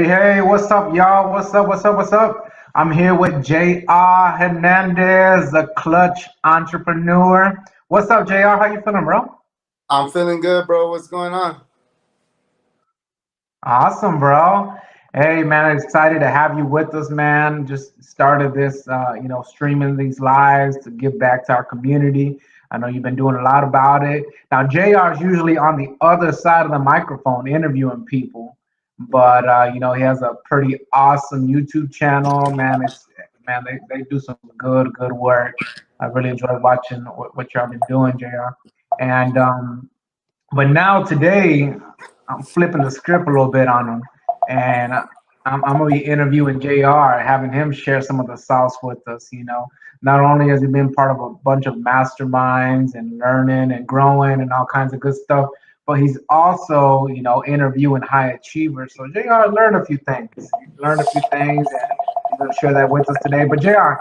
Hey, what's up, y'all? What's up? I'm here with JR Hernandez, the clutch entrepreneur. What's up, JR? How you feeling, bro? I'm feeling good, bro. What's going on? Awesome, bro. Hey, man, I'm excited to have you with us, man. Just started this, streaming these lives to give back to our community. I know you've been doing a lot about it. Now, JR is usually on the other side of the microphone interviewing people, but he has a pretty awesome YouTube channel, man. They do some good work. I really enjoy watching what y'all been doing, JR. And but now today, I'm flipping the script a little bit on him, and I'm gonna be interviewing JR, having him share some of the sauce with us. Not only has he been part of a bunch of masterminds and learning and growing and all kinds of good stuff, but he's also, interviewing high achievers. So JR learned a few things. He learned a few things, and he's gonna share that with us today. But JR,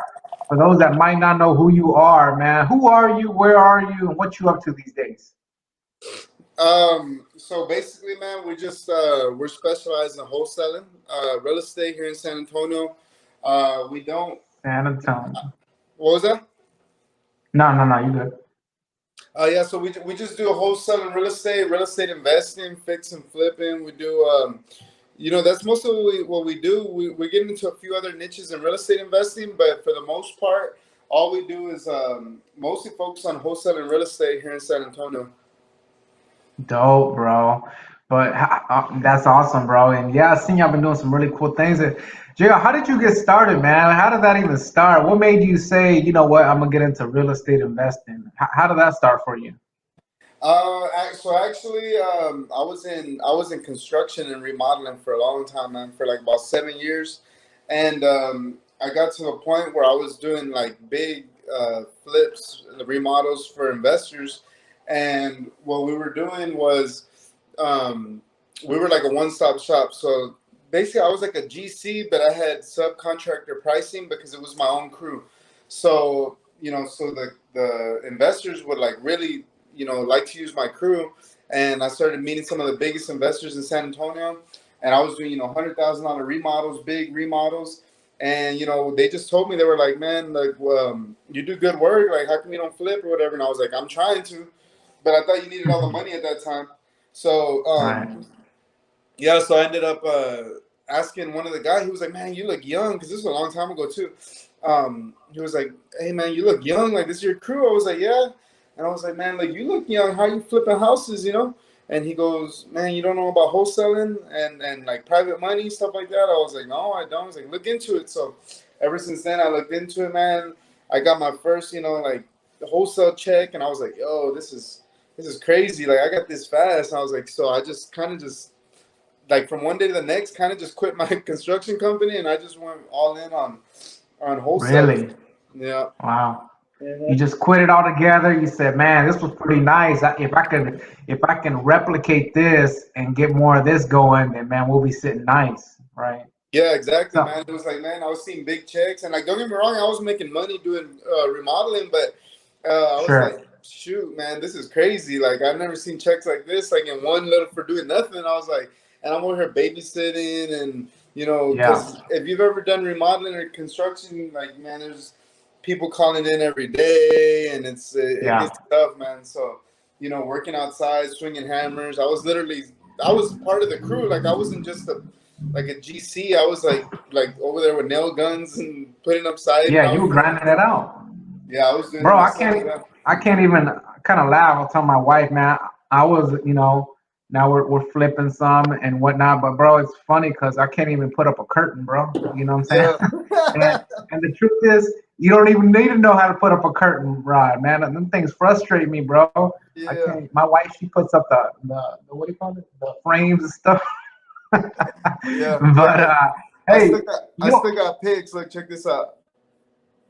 for those that might not know who you are, man, who are you? Where are you? And what you up to these days? So basically, man, we're specialized in wholesaling, real estate here in San Antonio. We don't. San Antonio. What was that? No, you good. Yeah. So we just do wholesaling real estate investing, fix and flipping. We do. That's most of what we do. We get into a few other niches in real estate investing, but for the most part, all we do is mostly focus on wholesaling real estate here in San Antonio. Dope, bro. But that's awesome, bro. And yeah, I seen y'all been doing some really cool things. And JR, how did you get started, man? How did that even start? What made you say, you know what, I'm gonna get into real estate investing? How did that start for you? So actually, I was in construction and remodeling for a long time, man, for like about 7 years, and I got to a point where I was doing like big flips, remodels for investors, and what we were doing was um, we were like a one-stop shop. So basically, I was like a GC, but I had subcontractor pricing because it was my own crew. So so the investors would like really like to use my crew, and I started meeting some of the biggest investors in San Antonio, and I was doing $100,000 remodels, big remodels, and they just told me, they were like, man, like you do good work, like how come you don't flip or whatever, and I was like, I'm trying to, but I thought you needed all the money at that time. So Right. yeah, so I ended up asking one of the guys. He was like, "Man, you look young," because this was a long time ago too. He was like, "Hey, man, you look young. Like, this is your crew?" I was like, "Yeah," and I was like, "Man, like you look young. How you flipping houses, you know?" And he goes, "Man, you don't know about wholesaling and like private money stuff like that." I was like, "No, I don't." I was like, "Look into it." So ever since then, I looked into it, man. I got my first, like wholesale check, and I was like, "Yo, this is crazy. Like I got this fast." And I was like, so I just kind of just like from one day to the next, kind of just quit my construction company, and I just went all in on wholesaling. Really? Yeah. Wow. You Mhm. just quit it all together. You said, man, this was pretty nice. If I can replicate this and get more of this going, then man, we'll be sitting nice, right? Yeah, exactly, So man. It was like, man, I was seeing big checks, and like, don't get me wrong, I was making money doing remodeling, but I was sure. like, shoot, man, this is crazy. Like, I've never seen checks like this, like in one little for doing nothing. I was like, and I'm over here babysitting, and Yeah. because if you've ever done remodeling or construction, like, man, there's people calling in every day, and it Yeah. gets tough, man. So, working outside, swinging hammers, I was part of the crew. Like, I wasn't just a GC. I was like over there with nail guns and putting up siding. Yeah, I you was were doing grinding it out. Yeah, I was doing it Bro, myself. Yeah. I can't even kind of laugh. I'll tell my wife, man, I was, now we're flipping some and whatnot, but bro, it's funny because I can't even put up a curtain, bro. You know what I'm Yeah. saying? And the truth is, you don't even need to know how to put up a curtain rod, man. Them things frustrate me, bro. I Yeah. can't. My wife, she puts up the what do you call it? The frames and stuff. Yeah. But Yeah. I hey, still got you I know, still got pics. Like, check this out.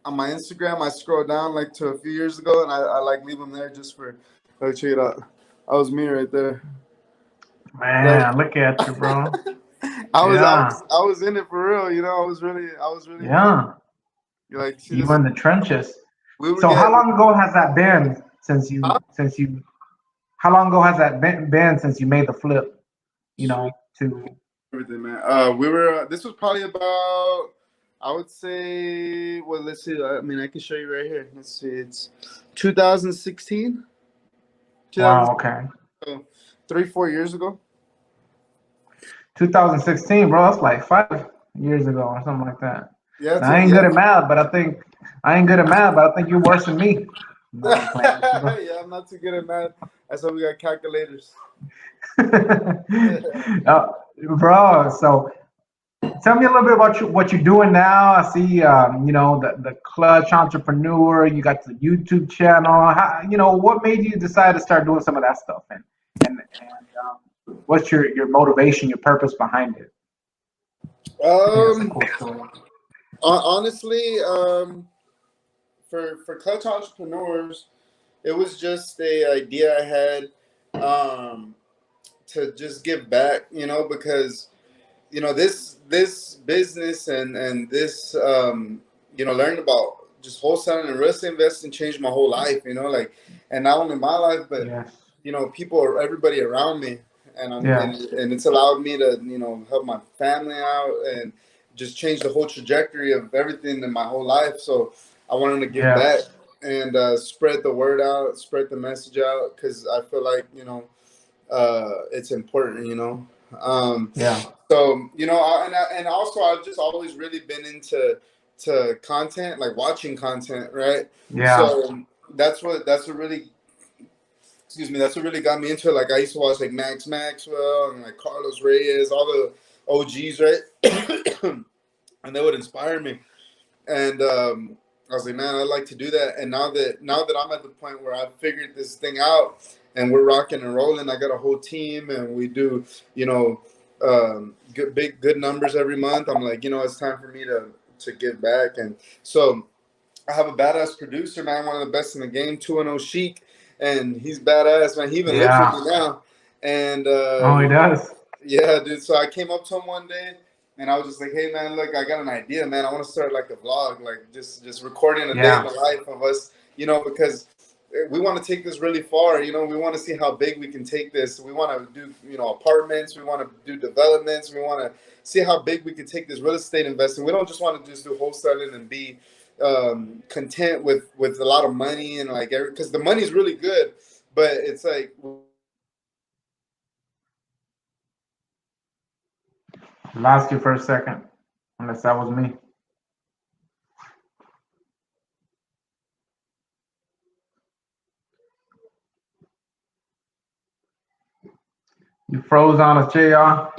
On my Instagram, I scroll down like to a few years ago, and I like leave them there just for like, check it out. That was me right there. Like, man, look at you, bro. I was I Yeah, was I was in it for real. I was really yeah. like, see You this. were in the trenches. We were So how getting. long ago has that been Huh? since you how long ago has that been since you made the flip, Shoot. to everything, man. We were. This was probably about. I would say. Well, let's see. I mean, I can show you right here. Let's see. It's 2016. 2000. Wow, okay. So 3, 4 years ago. 2016, bro. That's like 5 years ago or something like that. Yeah. Now, I ain't good at math, but I ain't good at math, but I think you're worse than me. No, I'm playing with you, bro. Yeah, I'm not too good at math. That's why we got calculators. Uh, bro, so tell me a little bit about what you're doing now. I see, the clutch entrepreneur. You got the YouTube channel. What made you decide to start doing some of that stuff? What's your motivation, your purpose behind it? I think that's a Um, cool story. honestly, for clutch entrepreneurs, it was just a idea I had, to just give back. Because this business and this learning about just wholesaling and real estate investing changed my whole life. And not only my life, but Yes. people or everybody around me, and Yeah. it's allowed me to help my family out and just change the whole trajectory of everything in my whole life. So I wanted to give Yeah. back and spread the word out, spread the message out, because I feel like it's important. Yeah. So and also I've just always really been into content, like watching content, right? Yeah. So that's what really, excuse me, that's what really got me into it. Like I used to watch like Max Maxwell and like Carlos Reyes, all the OGs, right? And they would inspire me. And I was like, man, I'd like to do that. And now that I'm at the point where I've figured this thing out and we're rocking and rolling, I got a whole team and we do, good numbers every month. I'm like, it's time for me to give back. And so I have a badass producer, man, one of the best in the game, 2-0 Chic, and he's badass, man. He even lives with Yeah. me now. And Oh, he does. yeah, dude. So I came up to him one day and I was just like, "Hey, man, look, I got an idea, man. I want to start like a vlog, like just recording a day in Yeah. the life of us, because we want to take this really far. We want to see how big we can take this. We want to do, apartments. We want to do developments. We want to see how big we can take this real estate investing. We don't just want to just do wholesaling and be content with a lot of money and like because the money's really good, but it's like Lost you for a second, unless that was me. You froze on us, JR.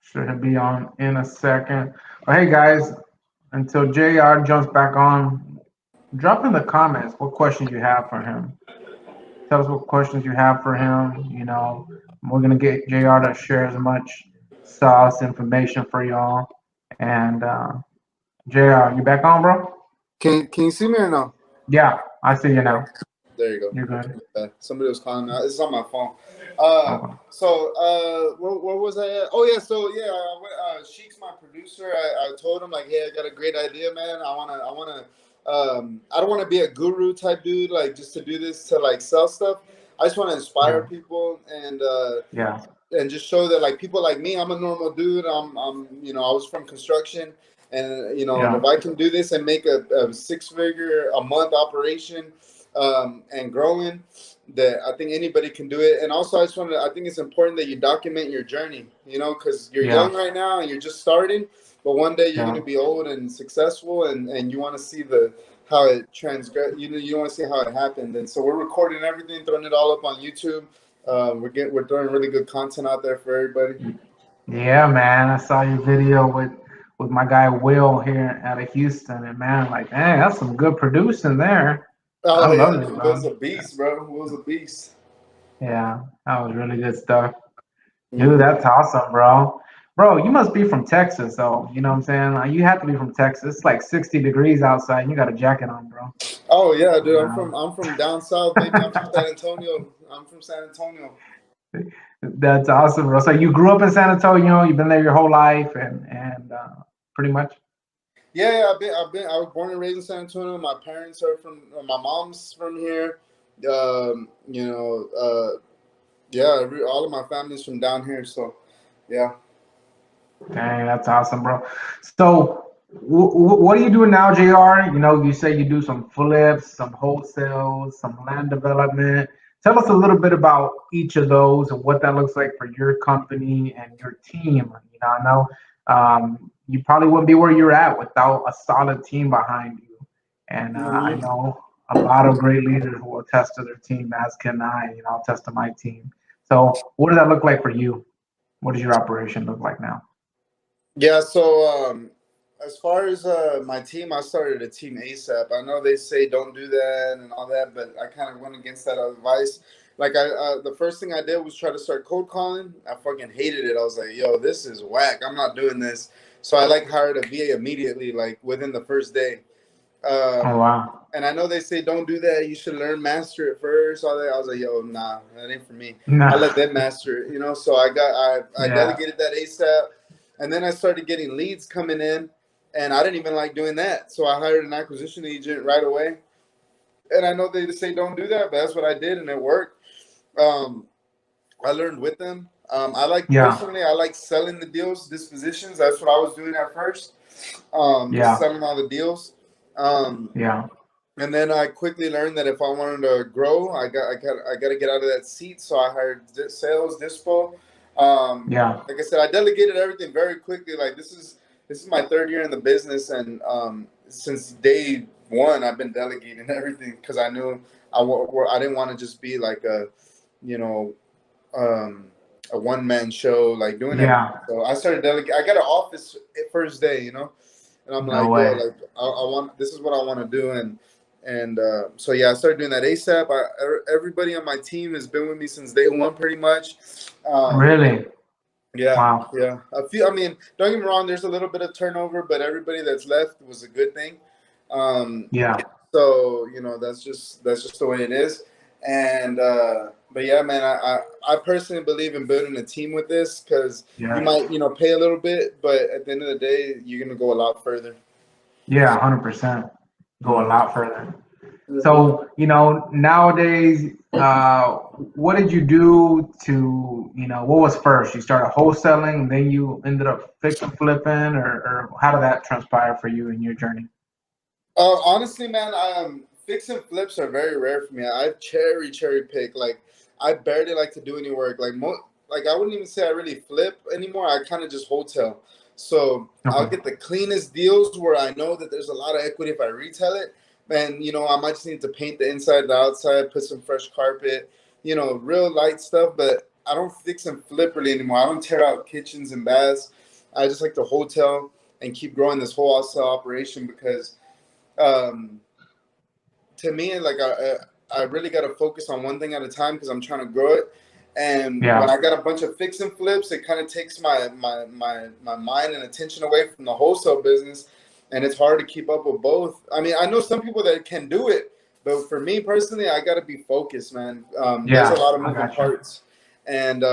Should be on in a second. But hey, guys, until JR jumps back on, drop in the comments what questions you have for him. Tell us what questions you have for him. We're gonna get JR to share as much sauce information for y'all. And JR, you back on, bro? can you see me or no? Yeah, I see you now. There you go. You're good. Okay. Somebody was calling me. It's on my phone. Okay. So where was I at? Oh yeah, so yeah, Sheik's my producer. I told him like, hey, I got a great idea, man. I don't want to be a guru type dude, like just to do this to like sell stuff. I just want to inspire Yeah. people and Yeah. just show that like people like me, I'm a normal dude. I was from construction, and Yeah. if I can do this and make a 6-figure a month operation, and growing, that I think anybody can do it. And also, I think it's important that you document your journey, because you're Yeah. young right now and you're just starting, but one day you're Yeah. going to be old and successful, and you want to see how it transgress. You want to see how it happened. And so we're recording everything, throwing it all up on YouTube. We're throwing really good content out there for everybody. Yeah, man. I saw your video with my guy Will here out of Houston, and man, like, man, that's some good producing there. I Oh love yeah, it, dude, bro. Will's a beast, bro. Will's a beast. Yeah, that was really good stuff. Dude, Mhm. that's awesome, bro. Bro, you must be from Texas, though. You know what I'm saying? Like, you have to be from Texas. It's like 60 degrees outside, and you got a jacket on, bro. Oh yeah, dude. Yeah. I'm from down south, baby. I'm from San Antonio. I'm from San Antonio. That's awesome, bro. So you grew up in San Antonio. You've been there your whole life, and pretty much. Yeah, I was born and raised in San Antonio. My parents are from. My mom's from here. You know, yeah, all of my family's from down here, so yeah. Dang, that's awesome, bro. So, what are you doing now, JR? You know, you say you do some flips, some wholesales, some land development. Tell us a little bit about each of those and what that looks like for your company and your team. You know, I know you probably wouldn't be where you're at without a solid team behind you. And I Hmm. know a lot of great leaders will attest to their team, as can I. You know, I'll attest to my team. So, what does that look like for you? What does your operation look like now? Yeah, so as far as my team, I started a team ASAP. I know they say don't do that and all that, but I kind of went against that advice. Like the first thing I did was try to start cold calling. I fucking hated it. I was like, yo, this is whack. I'm not doing this. So I like hired a VA immediately, like within the first day. Oh Um, wow. and I know they say don't do that. You should learn master it first. All that. I was like, yo, nah, that ain't for me. I Nah. let them master it, you know. So I Yeah. delegated that ASAP, and then I started getting leads coming in, and I didn't even like doing that. So I hired an acquisition agent right away. And I know they say don't do that, but that's what I did, and it worked. Um, I learned with them. I like Yeah. personally, I like selling the deals, dispositions. That's what I was doing at first, just Yeah. selling all the deals. Um, Yeah. and then I quickly learned that if I wanted to grow, I got to get out of that seat. So I hired sales, dispo. Yeah. Like I said, I delegated everything very quickly. Like this is my third year in the business, and since day one, I've been delegating everything because I knew I didn't want to just be like you know um, a one man show, like doing everything. Yeah. So I started delegating. I got an office first day, and I'm No like, yo, way. like I want this is what I want to do, and so yeah, I started doing that ASAP. Everybody on my team has been with me since day one, pretty much. Um, Really? yeah, Wow. yeah. A few. I mean, don't get me wrong. There's a little bit of turnover, but everybody that's left was a good thing. Um, Yeah. so that's just the way it is. And but yeah, man, I personally believe in building a team with this because you Yes. might pay a little bit, but at the end of the day, you're gonna go a lot further. Yeah. 100%. Go a Hmm. lot further. Hmm. So, you know, nowadays, what did you do to, you know, what was first? You started wholesaling, and then you ended up fix and flipping, or how did that transpire for you in your journey? Honestly, man, fix and flips are very rare for me. I cherry pick. Like I barely like to do any work. Like I wouldn't even say I really flip anymore. I kind of just hotel. So I'll Okay. get the cleanest deals where I know that there's a lot of equity if I retail it. And I might just need to paint the inside, the outside, put some fresh carpet. Real light stuff. But I don't fix and flip really anymore. I don't tear out kitchens and baths. I just like to hotel and keep growing this wholesale operation because um, to me, like I really got to focus on one thing at a time because I'm trying to grow it. And when Yeah. I got a bunch of fix and flips, it kind of takes my mind and attention away from the wholesale business, and it's hard to keep up with both. I mean, I know some people that can do it, but for me personally, I got to be focused, man. There's a Yeah. lot of I moving got you. parts, and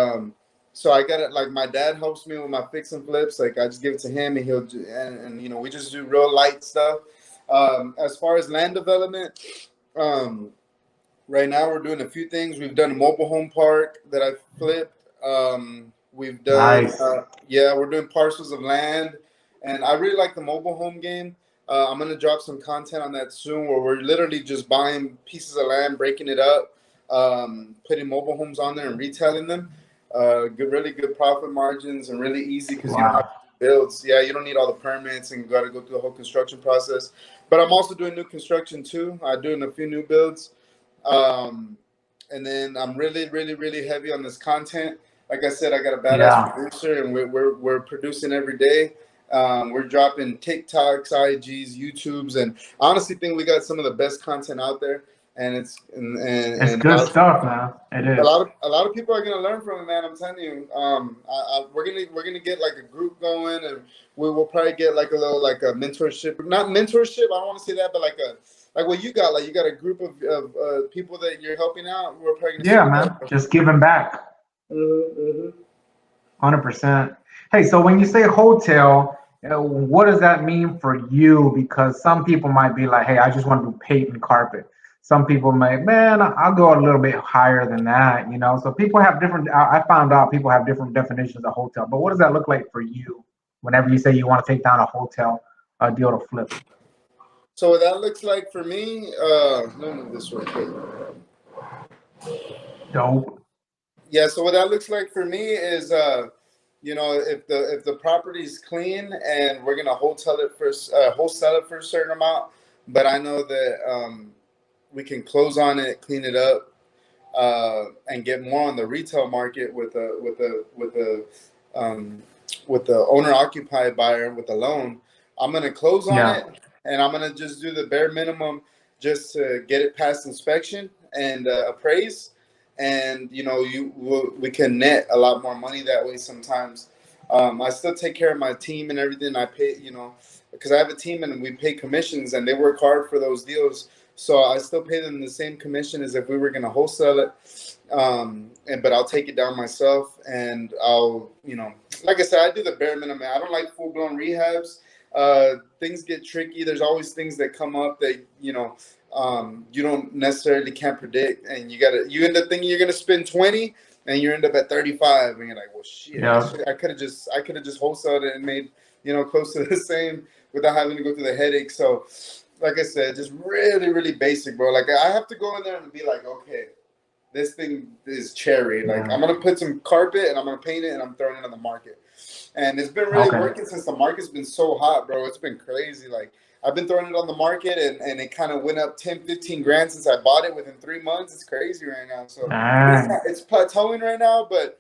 so I got it. Like my dad helps me with my fix and flips. Like I just give it to him, and and we just do real light stuff. As far as land development, um, right now we're doing a few things. We've done a mobile home park that I flipped. We've done, Nice. yeah, we're doing parcels of land, and I really like the mobile home game. I'm gonna drop some content on that soon, where we're literally just buying pieces of land, breaking it up, putting mobile homes on there and retailing them. Really good profit margins and really easy because you don't have Wow. to do builds. Yeah, you don't need all the permits and you got to go through the whole construction process. But I'm also doing new construction too. I'm doing a few new builds. Um, and then I'm really, really, really heavy on this content. Like I said, I got a badass Yeah. producer, and we're producing every day. We're dropping TikToks, IGs, YouTubes, and I honestly think we got some of the best content out there. And it's It's and good stuff, man. It a is. lot of a lot of people are gonna learn from it, man. I'm telling you. We're gonna get like a group going, and we will probably get like a little like a mentorship, not mentorship. I don't want to say that, but like what you got. Like you got a group of people that you're helping out. We're probably gonna Yeah, set that man. up. Just giving back. Mm-hmm. 100%. Hey, so when you say hotel, what does that mean for you? Because some people might be like, hey, I just want to do paint and carpet. some people may, man, I'll go a little bit higher than that, you know. So people have different. I found out people have different definitions of hotel. But what does that look like for you? Whenever you say you want to take down a hotel deal to flip it. So what that looks like for me, let me move this real quick. Dope. Yeah, so what that looks like for me is, if the property is clean and we're gonna wholesale it for a certain amount, but I know that we can close on it, clean it up, and get more on the retail market um, with the owner occupied buyer with a loan. I'm gonna close on Yeah. it, and I'm gonna just do the bare minimum just to get it past inspection and appraise. And we can net a lot more money that way sometimes. I still take care of my team and everything. I pay, because I have a team and we pay commissions and they work hard for those deals. So I still pay them the same commission as if we were going to wholesale it. But I'll take it down myself, and I'll, like I said, I do the bare minimum. I don't like full blown rehabs. Things get tricky. There's always things that come up that you don't necessarily can't predict, and you end up thinking you're gonna spend 20, and you end up at 35, and you're like, well, shit, Yeah. I could have just wholesaled it and made close to the same without having to go through the headache. So, like I said, just really, really basic, bro. Like I have to go in there and be like, okay, this thing is cherry. Like Yeah. I'm gonna put some carpet and I'm gonna paint it and I'm throwing it on the market. And it's been really Okay. working since the market's been so hot, bro. It's been crazy. Like I've been throwing it on the market and it kind of went up 10, 15 grand since I bought it within 3 months. It's crazy right now. So Dang. it's plateauing right now, but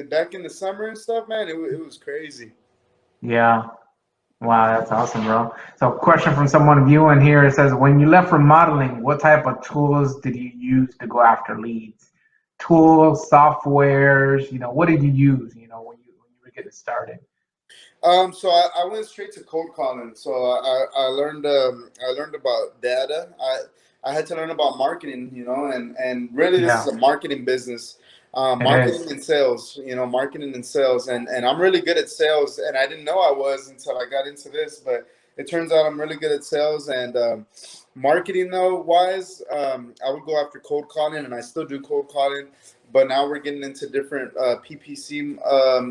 back in the summer and stuff, man, it was crazy. Yeah. Wow, that's awesome, bro. So, question from someone viewing here, it says, when you left remodeling, what type of tools did you use to go after leads? Tools, softwares, what did you use, when you were getting started? So I went straight to cold calling. So I learned about data. I had to learn about marketing, and really this is Yeah, a marketing business, it marketing is. and sales, marketing and sales, and I'm really good at sales, and I didn't know I was until I got into this, but it turns out I'm really good at sales and marketing though wise. I would go after cold calling, and I still do cold calling, but now we're getting into different PPC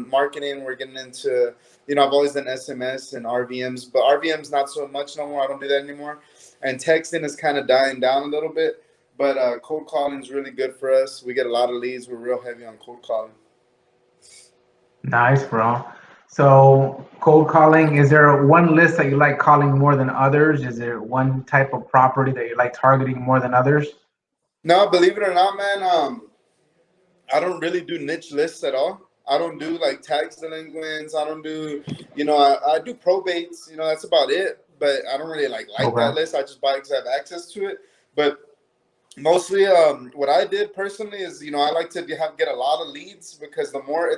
marketing. We're getting into I've always done SMS and RVMs, but RVMs not so much no more. I don't do that anymore. And texting is kind of dying down a little bit, but cold calling is really good for us. We get a lot of leads. We're real heavy on cold calling. Nice, bro. So, cold calling, is there one list that you like calling more than others? Is there one type of property that you like targeting more than others? No, believe it or not, man, I don't really do niche lists at all. I don't do like tax delinquents. I don't do, I do probates. That's about it. But I don't really like that Okay. list. I just buy it because I have access to it. But mostly, what I did personally is, I like to get a lot of leads because the more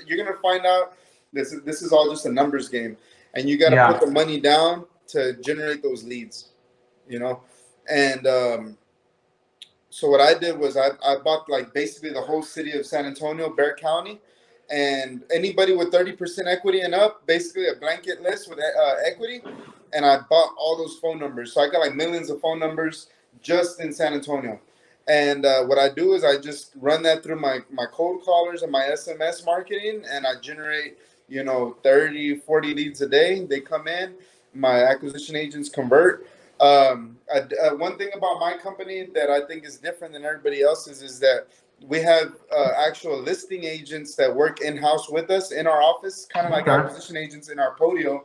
you're gonna find out this is all just a numbers game, and you got to put Yeah. the money down to generate those leads, and so what I did was I bought like basically the whole city of San Antonio, Bexar County, and anybody with 30% equity and up, basically a blanket list with equity, and I bought all those phone numbers. So I got like millions of phone numbers just in San Antonio. And what I do is I just run that through my cold callers and my SMS marketing, and I generate 30, 40 leads a day. They come in, my acquisition agents convert. One thing about my company that I think is different than everybody else's is that we have actual listing agents that work in house with us in our office, kind of like Okay. acquisition agents in our podio.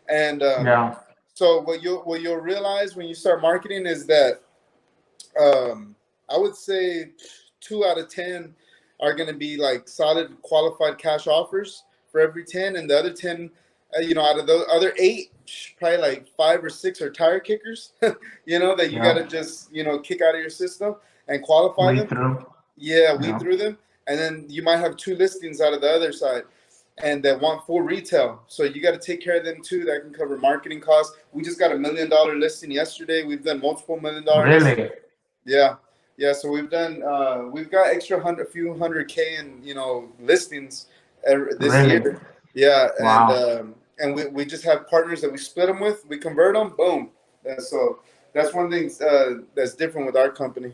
And Yeah. so what you'll realize when you start marketing is that I would say 2 out of 10 are going to be like solid qualified cash offers for every 10, and the other 10, out of the other 8, probably like 5 or 6 are tire kickers, that you got Yeah. to just kick out of your system and qualify Weed them. through. Yeah, weed Yeah. through them, and then you might have 2 listings out of the other side. And that want full retail, so you got to take care of them too. That can cover marketing costs. We just got $1 million listing yesterday. We've done multiple $1 million listings. Really? Yeah, yeah. So we've got extra few hundred K in listings this Really? year. Yeah, Wow. and we just have partners that we split them with. We convert them. Boom. So that's one thing that's different with our company.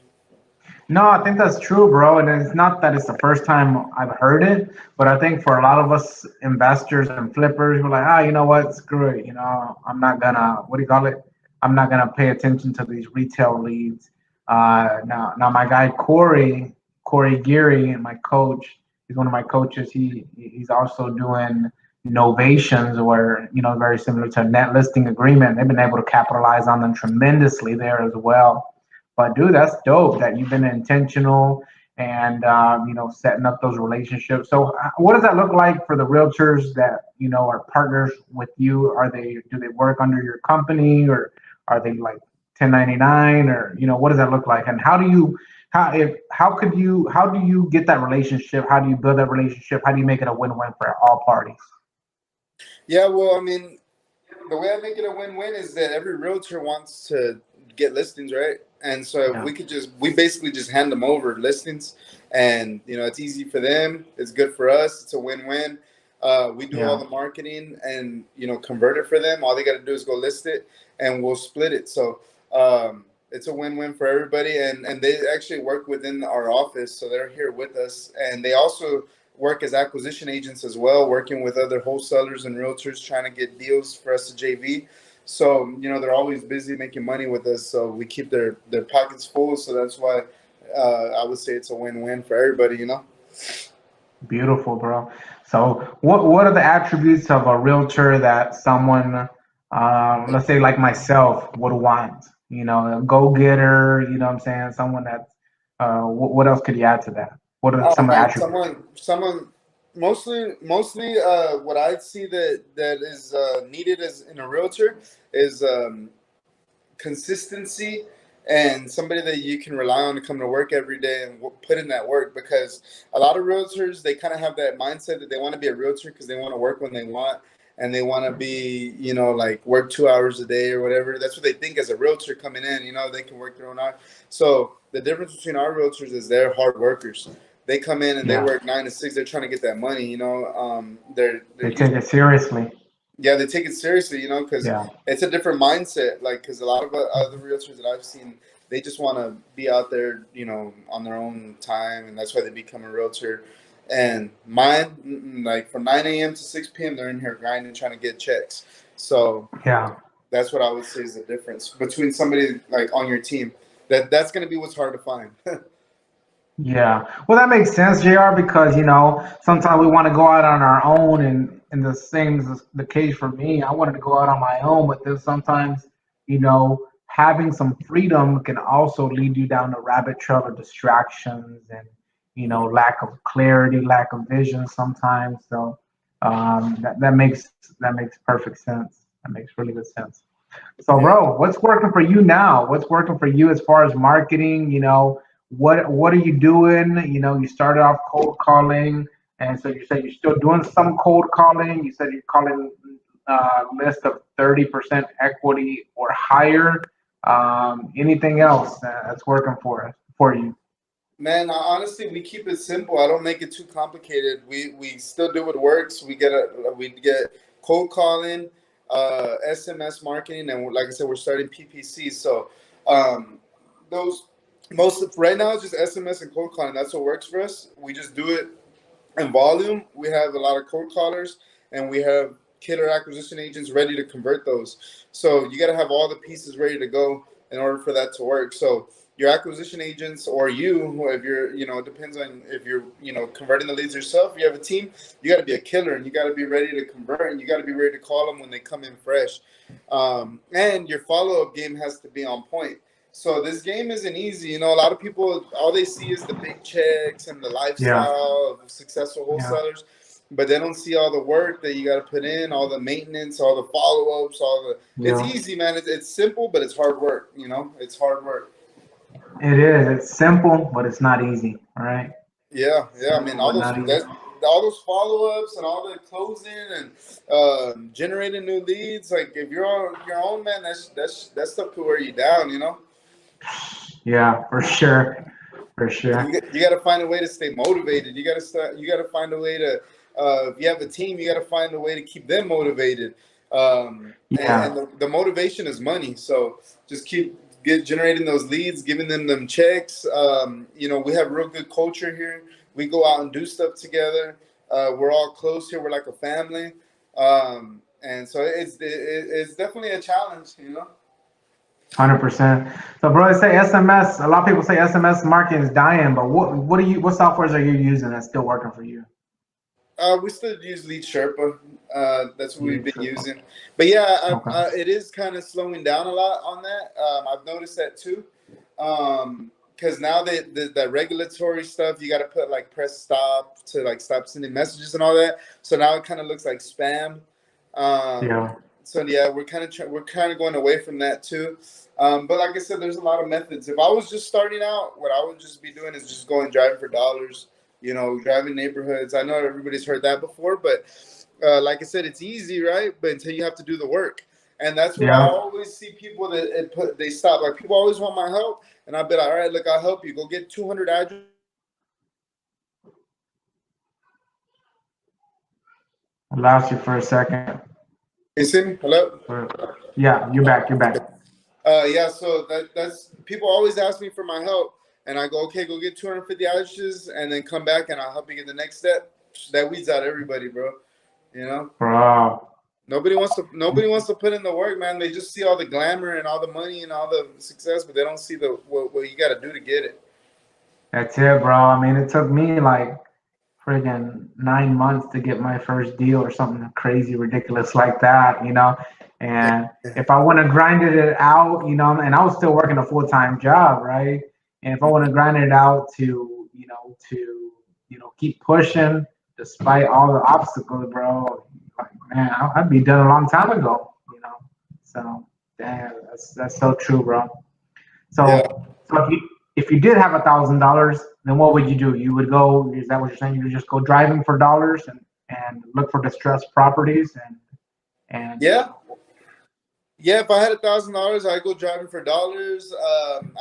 No, I think that's true, bro. And it's not that it's the first time I've heard it, but I think for a lot of us investors and flippers, we're like, ah, you know what? Screw it. You know, I'm not gonna, what do you call it? I'm not gonna pay attention to these retail leads. Now my guy Corey Geary, my coach, he's one of my coaches. He's also doing novations, where very similar to a net listing agreement. They've been able to capitalize on them tremendously there as well. But dude, that's dope that you've been intentional and setting up those relationships. So, what does that look like for the realtors that are partners with you? Do they work under your company, or are they like 1099, or what does that look like? And how do you get that relationship? How do you build that relationship? How do you make it a win-win for all parties? Yeah, well, I mean, the way I make it a win-win is that every realtor wants to get listings, right? And so if Yeah, we basically just hand them over listings, and it's easy for them, it's good for us, it's a win-win. We do all yeah, the marketing and convert it for them. All they got to do is go list it, and we'll split it. So it's a win-win for everybody, and they actually work within our office, so they're here with us, and they also work as acquisition agents as well, working with other wholesalers and realtors trying to get deals for us to JV. So they're always busy making money with us. So we keep their pockets full. So that's why I would say it's a win-win for everybody. beautiful, bro. So, what are the attributes of a realtor that someone, let's say like myself, would want? A go-getter. What I'm saying, someone that's. What else could you add to that? What are Oh some of the man, attributes? someone mostly what I see that is needed as in a realtor is consistency, and somebody that you can rely on to come to work every day and put in that work, because a lot of realtors, they kind of have that mindset that they want to be a realtor because they want to work when they want, and they want to be like work 2 hours a day or whatever. That's what they think as a realtor coming in. They can work their own hours. So the difference between our realtors is they're hard workers. They come in and they Yeah, work 9 to 6. They're trying to get that money. They're they used. take it seriously. Yeah, they take it seriously, because Yeah, it's a different mindset. Like, because a lot of other realtors that I've seen, they just want to be out there, on their own time, and that's why they become a realtor. And mine, like from 9 a.m. to 6 p.m., they're in here grinding, trying to get checks. So yeah. that's what I would say is the difference between somebody like on your team. That's going to be what's hard to find. Yeah. Well, that makes sense, JR, because sometimes we want to go out on our own, and the same is the case for me. I wanted to go out on my own, but then sometimes, having some freedom can also lead you down the rabbit trail of distractions and lack of clarity, lack of vision sometimes. So that makes perfect sense. That makes really good sense. So, Yeah. bro, what's working for you now? What's working for you as far as marketing? What are you doing? You started off cold calling, and so you said you're still doing some cold calling. You said you're calling list of 30% equity or higher. Anything else that's working for you? Man, honestly, we keep it simple. I don't make it too complicated. We still do what works. We get cold calling, SMS marketing, and like I said, we're starting PPC. So um, those right now it's just SMS and cold calling. That's what works for us. We just do it in volume. We have a lot of cold callers, and we have killer acquisition agents ready to convert those. So you got to have all the pieces ready to go in order for that to work. So your acquisition agents, or if you're, it depends on if you're, converting the leads yourself. If you have a team, you got to be a killer, and you got to be ready to convert, and you got to be ready to call them when they come in fresh. And your follow up game has to be on point. So this game isn't easy. A lot of people, all they see is the big checks and the Yeah, lifestyle of successful yeah, wholesalers, but they don't see all the work that you got to put in, all the maintenance, all the follow ups, all the. It's yeah. easy, man. It's simple, but it's hard work. It's hard work. It is. It's simple, but it's not easy. All right. Yeah, yeah. I mean, Simple, but not easy. all those follow ups and all the closing and generating new leads. Like if you're on your own, man, that stuff could wear you down. Yeah, for sure, for So sure. you got to find a way to stay motivated. You got to start. You got to find a way to. If you have a team, you got to find a way to keep them motivated. And Yeah, the motivation is money. So just keep generating those leads, giving them checks. We have real good culture here. We go out and do stuff together. We're all close here. We're like a family. And so it's definitely a challenge. 100%. So, bro, they say SMS. A lot of people say SMS marketing is dying, but what softwares are you using that's still working for you? We still use Lead Sherpa. That's what we've Lead been Sherpa. using. But yeah, Okay. it is kind of slowing down a lot on that. I've noticed that too. Because now that regulatory stuff, you got to put like press stop to like stop sending messages and all that. So now it kind of looks like spam. Yeah. So yeah, we're kind of going away from that too. But like I said, there's a lot of methods. If I was just starting out, what I would just be doing is just going driving for dollars. Driving neighborhoods. I know everybody's heard that before, but like I said, it's easy, right? But until you have to do the work, and that's where I Yeah. always see people they stop. Like people always want my help, and I'll be like, all right, look, I'll help you. Go get 200 addresses. I lost you for a second. You see me? Hello. Yeah, you're back. You're back. Yeah. So that's people always ask me for my help, and I go, okay, go get 250 addresses, and then come back, and I'll help you get the next step. That weeds out everybody, bro. Bro. Nobody wants to put in the work, man. They just see all the glamour and all the money and all the success, but they don't see what you got to do to get it. That's it, bro. I mean, it took me like friggin' 9 months to get my first deal or something crazy, ridiculous like that. And if I would have grinded it out, and I was still working a full-time job, right? And if I would have grinded it out to keep pushing despite all the obstacles, bro, like, man, I'd be done a long time ago. So, damn, that's so true, bro. Yeah. So if you did have $1,000, then what would you do? You would go. Is that what you're saying? You would just go driving for dollars and look for distressed properties and Yeah. Yeah, if I had $1,000, I'd go driving for dollars.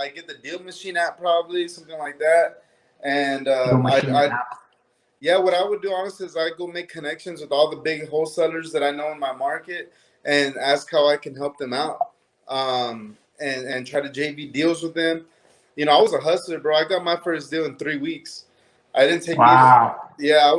I get the Deal Machine app, probably something like that. And deal machine I app. yeah, what I would do honestly is I'd go make connections with all the big wholesalers that I know in my market and ask how I can help them out. And try to JV deals with them. I was a hustler, bro. I got my first deal in 3 weeks. I didn't take me. Wow. Yeah,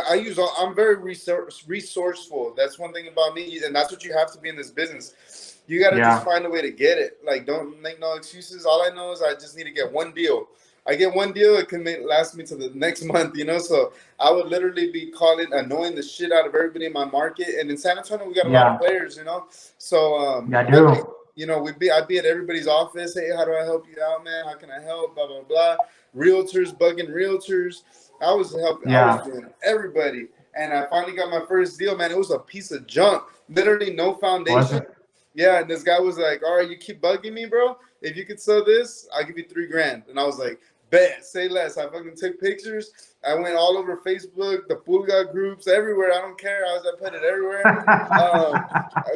I use. I'm very resourceful. That's one thing about me, and that's what you have to be in this business. You got to just Yeah. find a way to get it. Like, don't make no excuses. All I know is I just need to get one deal. I get one deal, it can last me to the next month. So I would literally be annoying the shit out of everybody in my market. And in San Antonio, we got a lot of Yeah. players. So Yeah, I do. I'd be at everybody's office. Hey, how do I help you out, man? How can I help? Blah blah blah. Realtors bugging realtors. I was helping. I was Yeah. doing everybody, and I finally got my first deal, man. It was a piece of junk, literally no Was foundation. it? Yeah, and this guy was like, "All right, you keep bugging me, bro. If you could sell this, I'll give you $3,000." And I was like, "Bet, say less." I fucking took pictures. I went all over Facebook, the Pulga groups, everywhere. I don't care. I put it everywhere.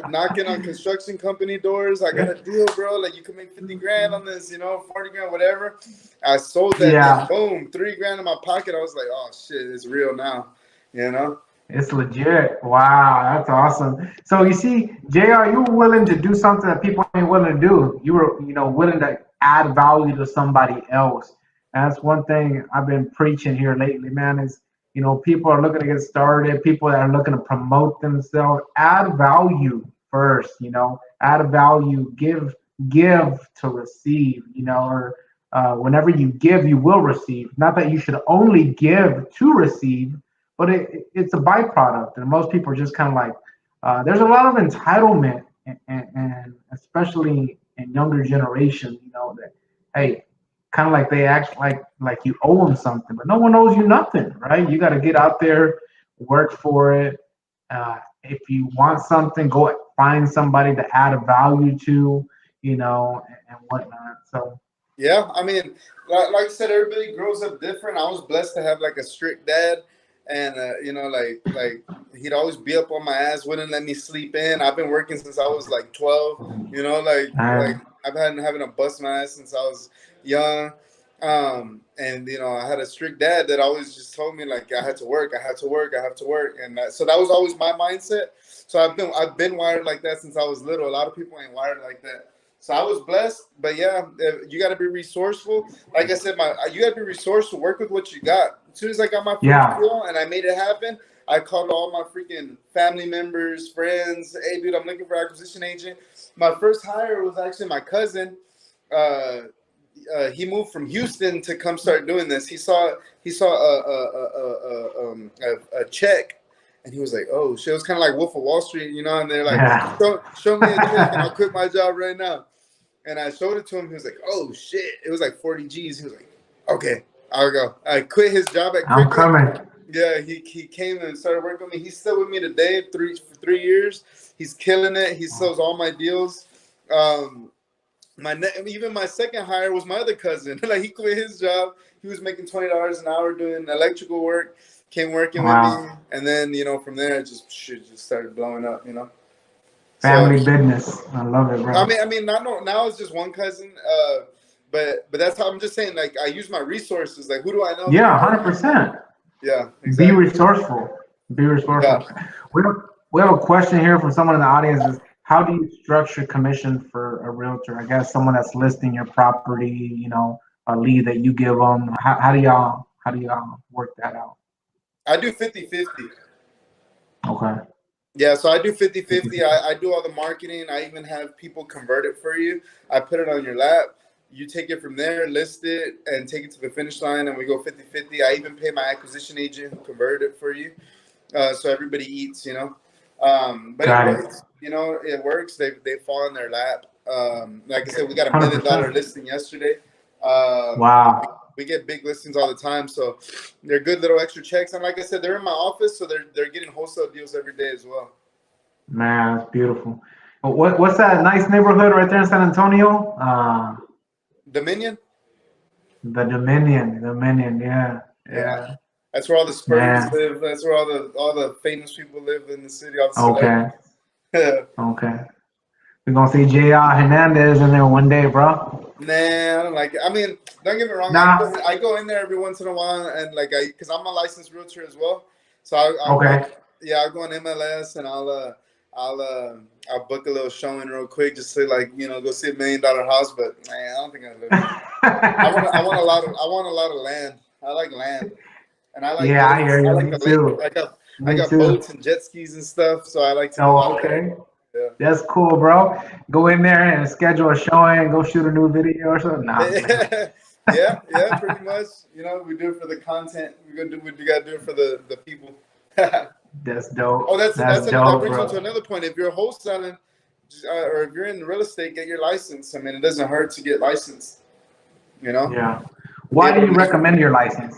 Knocking on construction company doors. I got a deal, bro. Like, you can make 50 grand on this, 40 grand, whatever. I sold that thing. Yeah. Boom, $3,000 in my pocket. I was like, oh shit, it's real now. You know? It's legit. Wow, that's awesome. So you see, JR, you were willing to do something that people ain't willing to do. You were, willing to add value to somebody else. And that's one thing I've been preaching here lately, man, is, people are looking to get started, people that are looking to promote themselves, add value first, add value, give to receive, or whenever you give, you will receive. Not that you should only give to receive, but it's a byproduct, and most people are just kind of like, there's a lot of entitlement, and especially in younger generations, that hey, kind of like they act like you owe them something, but no one owes you nothing, right? You got to get out there, work for it. If you want something, go find somebody to add a value to, and whatnot. So Yeah, I mean, like I said, everybody grows up different. I was blessed to have like a strict dad, and like he'd always be up on my ass, wouldn't let me sleep in. I've been working since I was like 12. Like um, I've had having to bust my ass since I was young. And I had a strict dad that always just told me like I had to work, I had to work, I have to work, and so that was always my mindset. So I've been wired like that since I was little. A lot of people ain't wired like that. So I was blessed, but yeah, you got to be resourceful. Like I said, you got to be resourceful. Work with what you got. As soon as I got my first Yeah. deal and I made it happen, I called all my freaking family members, friends. Hey, dude, I'm looking for acquisition agent. My first hire was actually my cousin. Uh, he moved from Houston to come start doing this. He saw a check, and he was like, "Oh shit!" It was kind of like Wolf of Wall Street, you know. And they're like, Yeah. "Show me a check, and I'll quit my job right now." And I showed it to him. He was like, "Oh shit!" It was like 40 G's. He was like, "Okay, I'll go." I quit his job at I'm Cricket. coming. Yeah, he came and started working with me. He's still with me today, for 3 years. He's killing it. He sells all my deals. Um, even my second hire was my other cousin. Like he quit his job. He was making $20 an hour doing electrical work. Came working with me, Wow. and then from there it just started blowing up. So Family business. I love it, bro. not no, now it's just one cousin. But that's how I'm just saying. Like I use my resources. Like who do I know? Who do Yeah, I know? 100%. Yeah, Be exactly. resourceful. Be Yeah. resourceful. We have a question here from someone in the audience. Is how do you structure commission for a realtor? I guess someone that's listing your property, a lead that you give them. How do y'all work that out? I do 50-50. Okay. Yeah, so I do 50-50. I do all the marketing. I even have people convert it for you. I put it on your lap. You take it from there, list it, and take it to the finish line, and we go 50-50. I even pay my acquisition agent who converted it for you. So everybody eats. But it Got it. works. It works. They fall in their lap. Like I said, we got $1 million 100%. listing yesterday. Um, Wow. we get big listings all the time, so they're good little extra checks. And like I said, they're in my office, so they're getting wholesale deals every day as well. Man, it's beautiful. What's that nice neighborhood right there in San Antonio? Dominion, The Dominion. Dominion. Yeah. yeah, Yeah. that's where all the Spurs Man. live. That's where all the famous people live in the city. All the Okay. celebrities. Okay. We're gonna see J.R. Hernandez in there one day, bro. Nah, I don't like it. I mean, don't get me wrong. Nah. I go in there every once in a while, and because I'm a licensed realtor as well, so I'll go. Okay. Yeah, I'll go on MLS, and I'll book a little showing real quick, just to go see $1 million house. But man, I don't think I live there. I want a lot of land. I like land, and I like Yeah, I boats. hear I you. like Me the lake. too. I Me got too. boats and jet skis and stuff, so I like to go Oh, out okay. there. That's cool, bro. Go in there and schedule a showing, go shoot a new video or something. Nah, I'm playing. Yeah. Yeah, pretty much. We do it for the content. We gotta do it for the people. That's dope. Oh, That's that dope, brings me to bro. another point. If you're wholesaling, or if you're in real estate, get your license. I mean, it doesn't hurt to get licensed. You know, Yeah. to be Why able do to you make. recommend your license?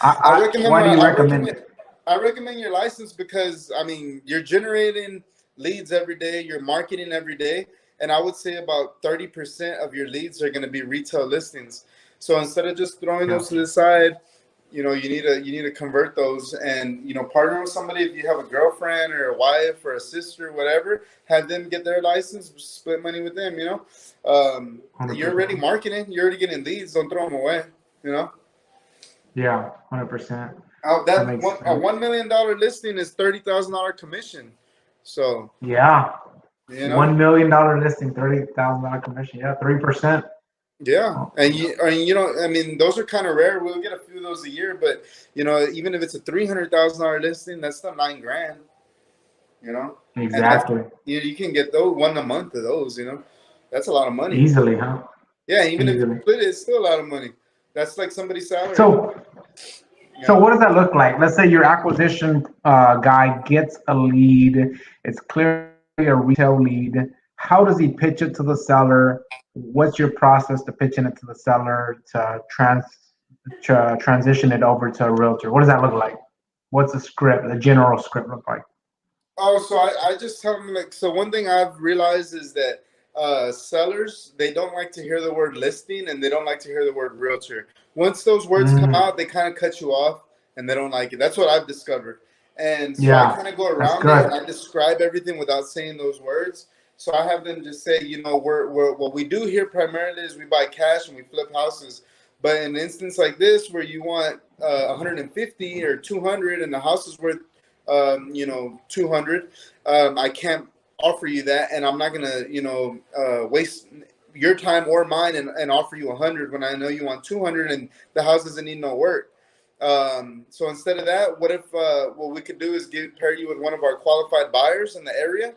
I recommend Why my. do you recommend it? I recommend your license because I mean you're generating leads every day. You're marketing every day, and I would say about 30% of your leads are going to be retail listings. So instead of just throwing Yeah. those to the side, you need to convert those and partner with somebody. If you have a girlfriend or a wife or a sister, whatever, have them get their license, split money with them. You're already 100%. marketing. You're already getting leads. Don't throw them away. You know. Yeah, 100%. That That makes a sense. $1 million listing is $30,000 commission. So Yeah. you know, $1 million listing, $30,000 commission. Yeah, 3%. yeah, Oh, and I mean, those are kind of rare. We'll get a few of those a year, but even if it's a $300,000 listing, that's still 9 grand. You know, and that's exactly. you can get those one a month of those. That's a lot of money. Easily, huh? Yeah, even if you Easily. split it, it's still a lot of money. That's like somebody's salary. So, so Yeah. what does that look like? Let's say your acquisition guy gets a lead. It's clearly a retail lead. How does he pitch it to the seller? What's your process to pitching it to the seller to transition it over to a realtor? What does that look like? What's the script, the general script look like? Oh, so I just tell them so one thing I've realized is that sellers, they don't like to hear the word listing and they don't like to hear the word realtor. Once those words come Mm, out, they kind of cut you off and they don't like it. That's what I've discovered. And so I yeah, kind of go that's around it and good. I describe everything without saying those words. So I have them just say, we're what we do here primarily is we buy cash and we flip houses. But in an instance like this, where you want 150 or 200 and the house is worth 200, I can't offer you that, and I'm not gonna, waste your time or mine and offer you 100 when I know you want 200 and the house doesn't need no work. So instead of that, what if what we could do is pair you with one of our qualified buyers in the area?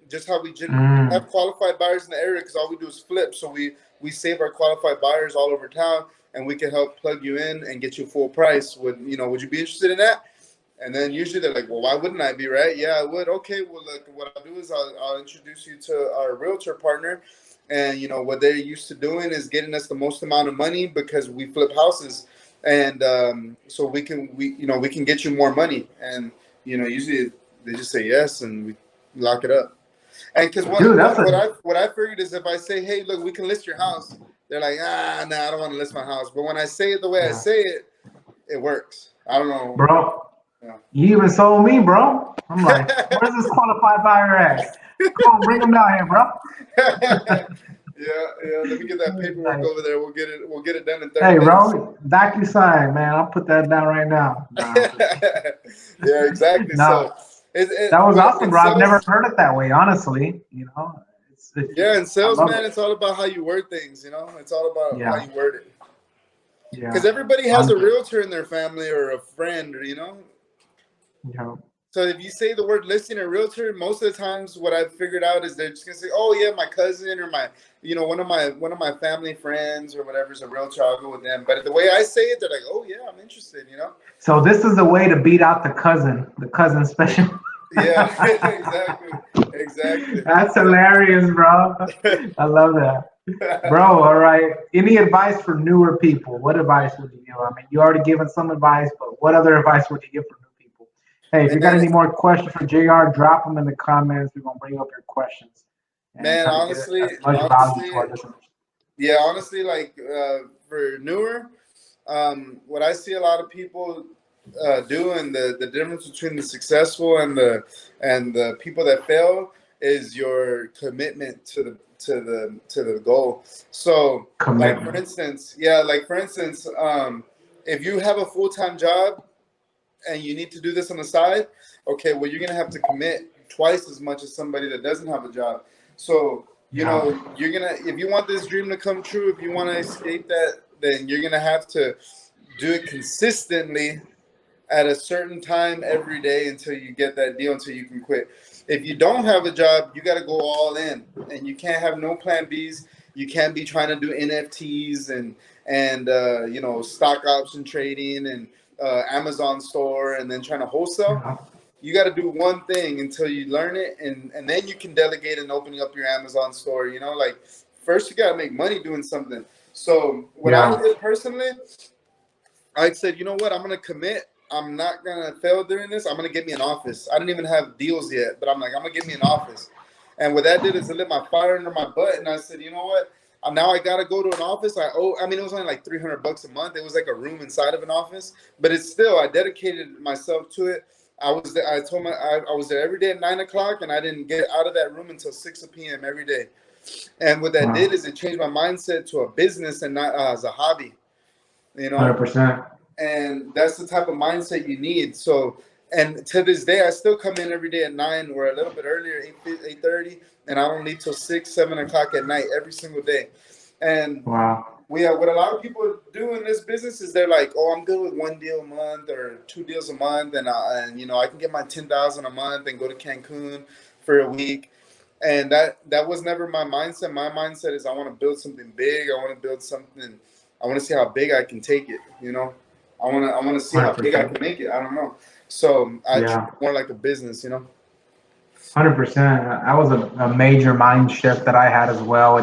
Just how we Mm. have qualified buyers in the area, because all we do is flip. So we save our qualified buyers all over town, and we can help plug you in and get you full price. Would you be interested in that? And then usually they're like, well, why wouldn't I be, right? Yeah, I would. Okay, well, look, what I'll do is I'll introduce you to our realtor partner. And, what they're used to doing is getting us the most amount of money because we flip houses. And so we can get you more money. And, usually they just say yes and we lock it up. And because Dude, that's a what I figured is if I say, hey, look, we can list your house, they're like, nah, I don't want to list my house. But when I say it the way I yeah, say it, it works. I don't know. bro. Yeah. You even sold me, bro. I'm like, where's this qualified buyer at? Come on, bring him down here, bro. Yeah. Let me get that paperwork Like, over there. We'll get it done in 30 hey, minutes. bro, DocuSign, man. I'll put that down right now. Nah, Yeah, exactly. nah, So that was awesome, in bro. I've never sales, heard it that way, honestly. yeah, in I sales, love man, it. it's all about how you word things. It's all about how Yeah, you word it. yeah. Because everybody has a 100. realtor in their family or a friend. Yeah, So if you say the word listing or realtor, most of the times what I've figured out is they're just gonna say, "Oh yeah, my cousin or my, one of my family friends or whatever is a realtor. I'll go with them." But the way I say it, they're like, "Oh yeah, I'm interested." so this is the way to beat out the cousin special. Yeah, exactly, exactly. That's hilarious, bro. I love that. Bro, all right. Any advice for newer people? What advice would you give? I mean, you already given some advice, but what other advice would you give for new people? Hey, if you got Man, any more questions for JR, drop them in the comments. We're gonna bring up your questions and man, try to get honestly, as much value honestly, to our listeners. yeah, honestly, like for newer, what I see a lot of people do, and the difference between the successful and the people that fail is your commitment to the goal. So, Commitment. like for instance, if you have a full-time job and you need to do this on the side, okay, well, you're gonna have to commit twice as much as somebody that doesn't have a job. So, Yeah. you're gonna, if you want this dream to come true, if you want to escape that, then you're gonna have to do it consistently at a certain time every day until you get that deal, until you can quit. If you don't have a job, you got to go all in, and you can't have no plan Bs. You can't be trying to do NFTs and stock option trading and Amazon store and then trying to wholesale. Yeah. You got to do one thing until you learn it, and then you can delegate and opening up your Amazon store. Like first you got to make money doing something. So what I Yeah. did personally, I said, you know what? I'm gonna commit. I'm not gonna fail during this. I'm gonna get me an office. I didn't even have deals yet, but I'm like, I'm gonna get me an office. And what that did is it lit my fire under my butt. And I said, you know what? Now I gotta go to an office. I mean, it was only like $300 a month. It was like a room inside of an office, but it's still. I dedicated myself to it. I was there. I was there every day at 9 o'clock, and I didn't get out of that room until 6 p.m. every day. And what that did Wow. is it changed my mindset to a business and not as a hobby. You know, 100%. and that's the type of mindset you need. So, and to this day, I still come in every day at 9 or a little bit earlier, 8:30, and I don't leave till 6, 7 o'clock at night every single day. And Wow. what a lot of people do in this business is they're like, oh, I'm good with one deal a month or 2 deals a month, and I can get my 10,000 a month and go to Cancun for a week. And that was never my mindset. My mindset is I want to build something big. I want to build something. I want to see how big I can take it. I want to see how big I 100%. can make it. I don't know. So I treat Yeah. it more like a business. 100%. That was a major mind shift that I had as well.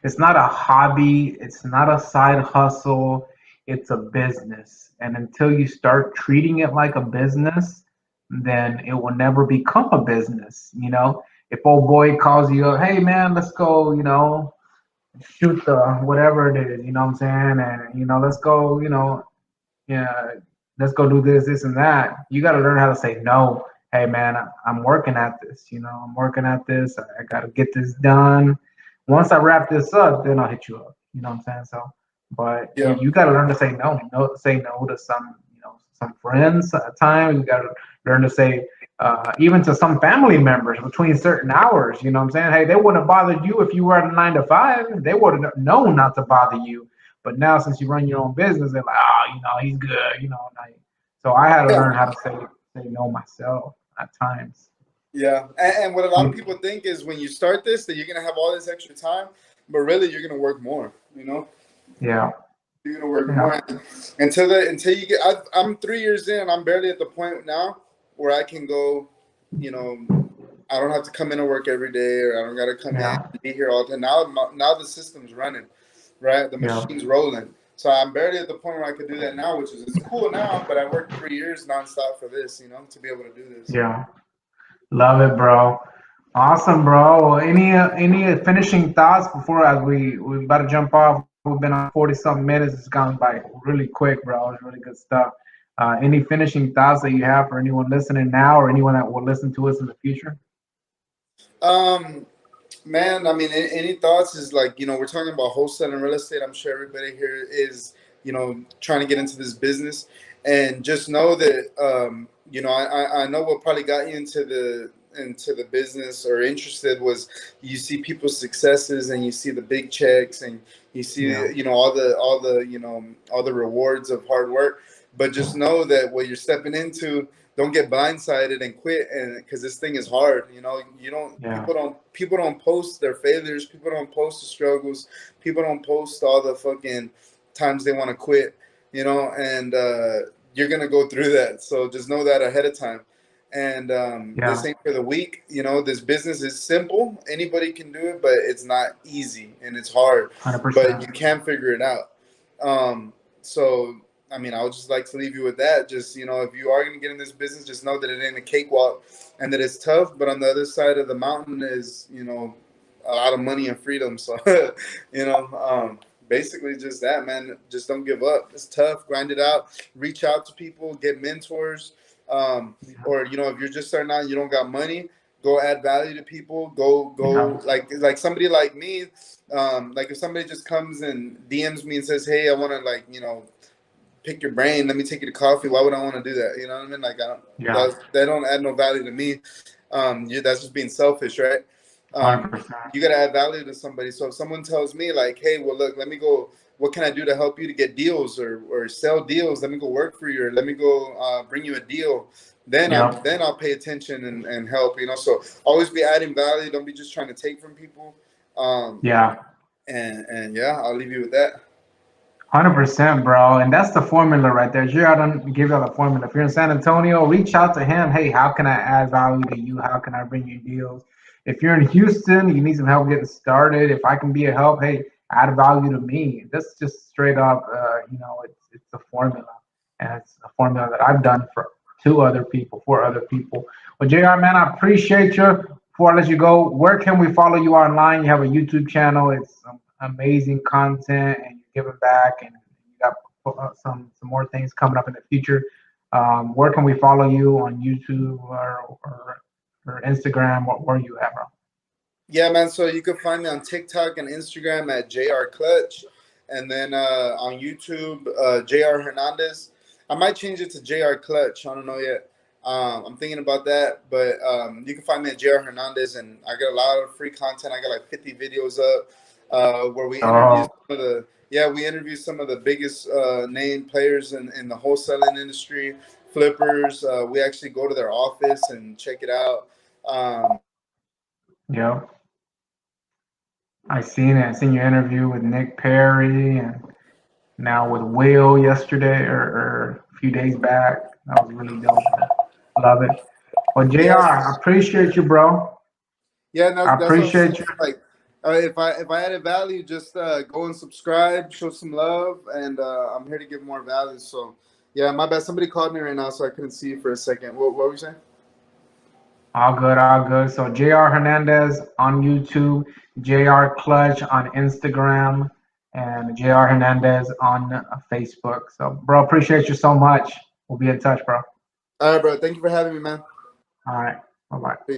It's not a hobby. It's not a side hustle. It's a business. And until you start treating it like a business, then it will never become a business. If old boy calls you, hey man, let's go, shoot the whatever it is, you know what I'm saying? And let's go, yeah, let's go do this and that. You got to learn how to say no. Hey, man, I'm working at this. I'm working at this. I got to get this done. Once I wrap this up, then I'll hit you up. You know what I'm saying? So, but Yeah. you got to learn to say no. Say no to some, some friends at times. You got to learn to say even to some family members between certain hours. You know what I'm saying? Hey, they wouldn't have bothered you if you were at a 9 to 5. They would have known not to bother you. But now, since you run your own business, they're like, oh, he's good. Like, so I had to Yeah. learn how to say no myself at times. Yeah, and what a lot of people think is when you start this that you're gonna have all this extra time, but really you're gonna work more. Yeah, You're gonna work yeah, more until you get. I'm 3 years in. I'm barely at the point now where I can go. You know, I don't have to come in and work every day, or I don't got to come in yeah, and be here all day. Now the system's running, right? The yeah, machine's rolling. So I'm barely at the point where I could do that now, which is it's cool now. But I worked 3 years nonstop for this, to be able to do this. yeah. Love it, bro. Awesome, bro. Any finishing thoughts before as we about to jump off? We've been on 40-something minutes. It's gone by really quick, bro. It's really good stuff. Any finishing thoughts that you have for anyone listening now or anyone that will listen to us in the future? Um, Man, I mean, any thoughts is like, we're talking about wholesale and real estate. I'm sure everybody here is, trying to get into this business. And just know that, I know what probably got you into the business or interested was you see people's successes and you see the big checks and you see, Yeah, all the rewards of hard work. But just know that what you're stepping into, don't get blindsided and quit, and because this thing is hard. You don't yeah, people don't post their failures, people don't post the struggles, people don't post all the fucking times they want to quit, and you're gonna go through that, so just know that ahead of time. And yeah. this ain't for the weak. This business is simple, anybody can do it, but it's not easy and it's hard, but 100%. you can figure it out. So I mean, I would just like to leave you with that. Just, if you are going to get in this business, just know that it ain't a cakewalk and that it's tough. But on the other side of the mountain is, a lot of money and freedom. So, basically just that, man. Just don't give up. It's tough. Grind it out. Reach out to people. Get mentors. Or, if you're just starting out and you don't got money, go add value to people. Go Yeah, like somebody like me. Like if somebody just comes and DMs me and says, hey, I want to pick your brain. Let me take you to coffee. Why would I want to do that? You know what I mean? Like, I don't, yeah. they don't add no value to me. That's just being selfish, right? Um, 100%. you got to add value to somebody. So if someone tells me like, hey, well, look, let me go. What can I do to help you to get deals or sell deals? Let me go work for you, or let me go bring you a deal. Yep. Then I'll pay attention and help. So always be adding value. Don't be just trying to take from people. Um, Yeah. and yeah, I'll leave you with that. 100%, bro. And that's the formula right there. Jared done give you the formula. If you're in San Antonio, reach out to him. Hey, how can I add value to you? How can I bring you deals? If you're in Houston, you need some help getting started. If I can be a help, hey, add value to me. This just straight up, it's a formula. And it's a formula that I've done for for other people. Well, JR, man, I appreciate you. Before I let you go, where can we follow you online? You have a YouTube channel. It's amazing content, and you're giving back, and you got some more things coming up in the future. Where can we follow you on YouTube or Instagram? Where you at, bro? Yeah, man. So you can find me on TikTok and Instagram at JR Clutch, and then on YouTube, JR Hernandez. I might change it to JR Clutch. I don't know yet. I'm thinking about that, but you can find me at JR Hernandez, and I got a lot of free content. I got like 50 videos up where we interview Oh, some of the we interview some of the biggest name players in the wholesaling industry, flippers. We actually go to their office and check it out. yeah. I seen it. I seen your interview with Nick Perry and now with Will yesterday or a few days back. That was really dope, man. Love it. Well, Yes. JR, I appreciate you, bro. Yeah, I that's what I'm saying. appreciate you. Like, if I added value, just go and subscribe, show some love, and I'm here to give more value. So, yeah, my bad. Somebody called me right now, so I couldn't see you for a second. What were you saying? All good, all good. So JR Hernandez on YouTube, JR Clutch on Instagram, and JR Hernandez on Facebook. So, bro, appreciate you so much. We'll be in touch, bro. All right, bro. Thank you for having me, man. All right. Bye bye. Peace.